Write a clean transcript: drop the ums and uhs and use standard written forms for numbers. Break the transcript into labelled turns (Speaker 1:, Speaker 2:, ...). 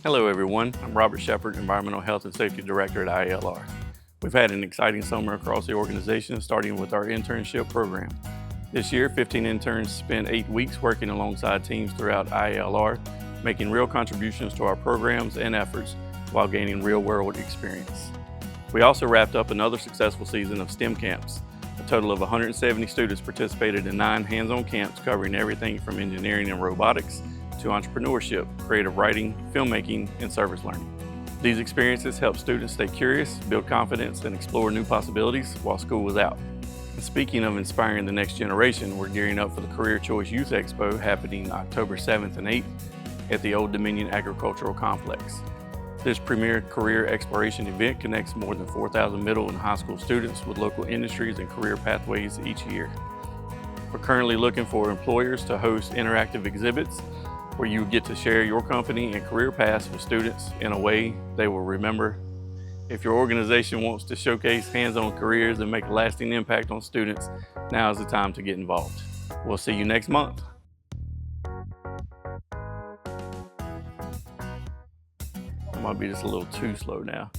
Speaker 1: Hello everyone, I'm Robert Shephard, Environmental Health and Safety Director at IALR. We've had an exciting summer across the organization, starting with our internship program. This year, 15 interns spent 8 weeks working alongside teams throughout IALR, making real contributions to our programs and efforts while gaining real-world experience. We also wrapped up another successful season of STEM camps. A total of 170 students participated in 9 hands-on camps covering everything from engineering and robotics to entrepreneurship, creative writing, filmmaking, and service learning. These experiences help students stay curious, build confidence, and explore new possibilities while school was out. And speaking of inspiring the next generation, we're gearing up for the Career ChoICE Youth Expo happening October 7th and 8th at the Old Dominion Agricultural Complex. This premier career exploration event connects more than 4,000 middle and high school students with local industries and career pathways each year. We're currently looking for employers to host interactive exhibits where you get to share your company and career paths with students in a way they will remember. If your organization wants to showcase hands-on careers and make a lasting impact on students, now is the time to get involved. We'll see you next month. I might be just a little too slow now.